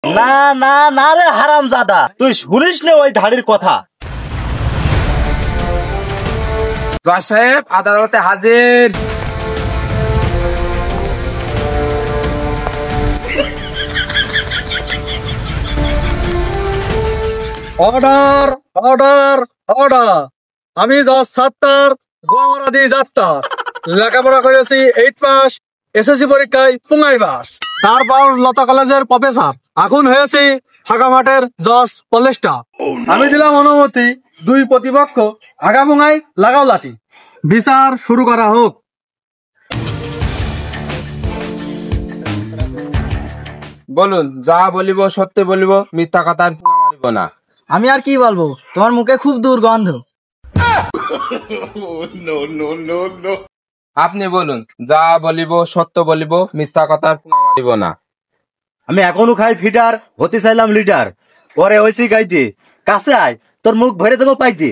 না না না রে হারামজাদা, তুই শুনিস না ওই ধাড়ির কথা? জজ সাহেব আদালতে হাজির। Order order order. আমি জজ সাত্তার গোয়ামরাদি যাত্তার, লেখাপড়া করেছি 8 পাস, এসএসসি পরীক্ষায় 5 পাস। তারপর লতা কলেজের প্রফেসর, এখন হয়েছি ফাঁকা মাঠের জজ পলেস্টা। আমি দিলাম অনুমতি, দুই প্রতিপক্ষ আগামুঙাই লাগাও লাঠি, বিচার শুরু করা হোক। বলুন, যা বলিব সত্য বলিব, মিথ্যা কথা মারিব না। আমি আর কি বলবো, তোমার মুখে খুব দুর্গন্ধ। আপনি বলুন, যা বলিব সত্য বলিব, মিথ্যা কথা মারিব না। আমি এখনো খাই ফিটার, হতে চাইলাম লিডার, পরে হয়েছি গাইতে। কাছে আয়, তোর মুখ ভরে দেবো পাইতে।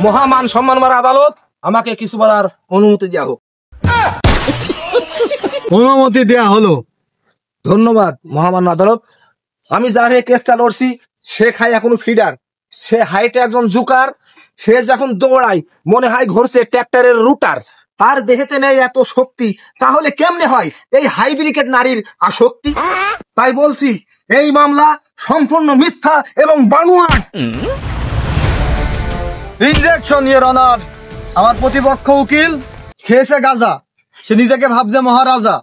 মহামান সম্মানবার আদালত, আমাকে কিছু বলার অনুমতি দেওয়া হোক। অনুমতি দেয়া হলো। ধন্যবাদ মহামান্য আদালত। আমি যার এই কেসটা লড়ছি সে খায় এখনো ফিডার, সে হাইটে একজন জুকার, সে যখন দৌড়ায় মনে হয় ঘুরছে ট্র্যাক্টরের রুটার। তার দেহেতে নেই এত শক্তি, তাহলে কেমনে হয় এই হাইব্রিকেট নারীর আসক্তি? তাই বলছি এই মামলা সম্পূর্ণ মিথ্যা এবং বানোয়াট। Injection your honour. আমার প্রতিপক্ষ উকিল খেয়েছে গাঁজা, সে নিজেকে ভাবছে মহারাজা।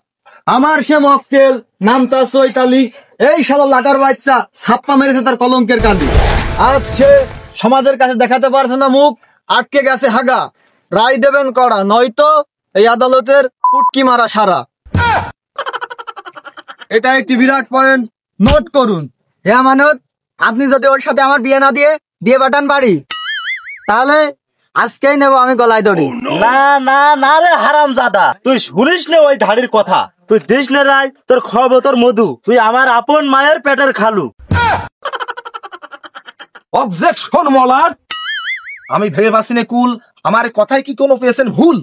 আমার সে মক্কেল, নাম তার চৈতালি, এই শালা লাটার বাচ্চা ছাপ্পা মেরেছে তার কলঙ্কের কালি। আজ সে সমাজের কাছে দেখাতে পারছে না মুখ, আটকে গেছে হাগা। রায় দেবেন করা, নয়তো এই আদালতের পুটকি মারা সারা। এটা একটি বিরাট পয়েন্ট, নোট করুন। হে আমানত, আপনি যদি ওর সাথে আমার বিয়ে না দিয়ে পাঠান বাড়ি, তাহলে আজকেই নেবো আমি গলায় দড়ি। না না না রে হারামজাদা, তুই শুনিস না ওই ধাড়ির কথা? তুই দিস না রায়, তোর খবর তোর মধু, তুই আমার আপন মায়ের পেটের খালু। অবজেকশন মলার। আমি ভেবে পাচ্ছি না কুল, আমার কথায় কি কোনো পেয়েছেন ভুল?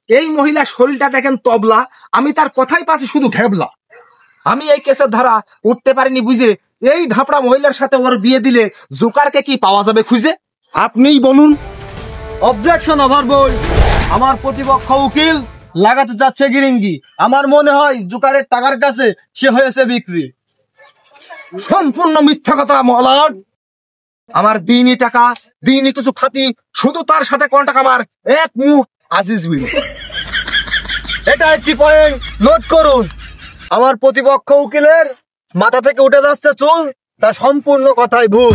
এই মহিলার শরীরটা দেখেন তবলা, আমি তার কথাই পাচ্ছি শুধু ঘেবলা। আমি এই কেসের ধারা উঠতে পারিনি বুঝে, এই ধাপড়া মহিলার সাথে ওর বিয়ে দিলে জোকারকে কি পাওয়া যাবে খুঁজে? আপনিই বলুন। অবজেকশন ওভার বই। আমার প্রতিপক্ষ উকিল লাগাতে যাচ্ছে গিরিঙ্গি। আমার মনে হয় জুকারের টাকার কাছে সে হয়েছে বিক্রি। সম্পূর্ণ মিথ্যা কথা মলাট। আমার দিনই টাকা, দিনই কিছু খাতি, শুধু তার সাথে কন্টাক্ট আমার এক মুখ আজিজ বিল। এটা একটি পয়েন্ট, নোট করুন। আমার প্রতিপক্ষ উকিলের মাথা থেকে উঠে যাচ্ছে চুল, তা সম্পূর্ণ কথাই ভুল।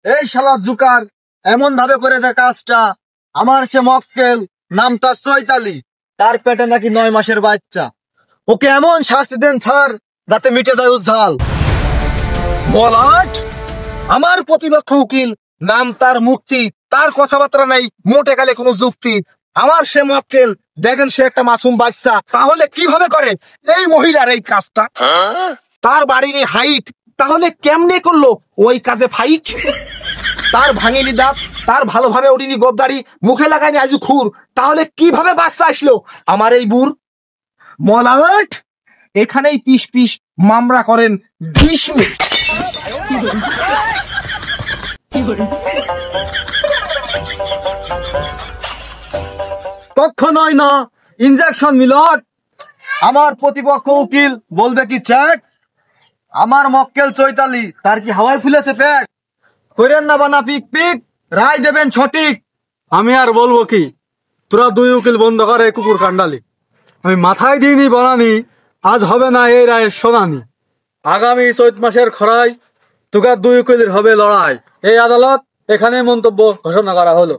এই শালা জুকার এমন ভাবে করেছে কাজটা, আমার সে মক্কেল, নাম তার চৈতালি, তার পেটে নাকি 9 মাসের বাচ্চা। ওকে এমন শাস্তি দেন স্যার, যাতে মিটে যায় উজ্জ্বল। মলাট, আমার প্রতিপক্ষ উকিল, নাম তার মুক্তি, তার কথাবার্তা নাই মোটে গেলে কোনো যুক্তি। আমার সে মক্কেল, দেখেন সে একটা মাসুম বাচ্চা, তাহলে কিভাবে করে এই মহিলার এই কাজটা? তার বাড়ির হাইট, তাহলে কেমনে করলো ওই কাজে ফাইট? তার ভাঙিনি দাঁত, তার ভালোভাবে ওঠেনি গোবদাড়ি, মুখে লাগায়নি আজু খুর, তাহলে কিভাবে বাচ্চা আসলো আমার এই বুর? মলাট, এখানেই পিস পিস মামলা করেন 20 মিনিট। কখনোই না। ইনজেকশন মিলট। আমার প্রতিপক্ষ উকিল বলবে কি চ্যাট? আমার মক্কেল চৈতালি, তার কি হাওয়ায় ফুলেছে পেট? করেন না বানা পিক পিক, রায় দেবেন সঠিক। আমি আর বলবো কি, তোরা দুই উকিল বন্ধ করে কুকুর কান্ডালি। আমি মাথায় দিইনি বানানি, আজ হবে না এই রায়ের শুনানি। আগামী চৈত মাসের খরায় তোকার দুই উকিলের হবে লড়াই। এই আদালত এখানে মন্তব্য ঘোষণা করা হলো।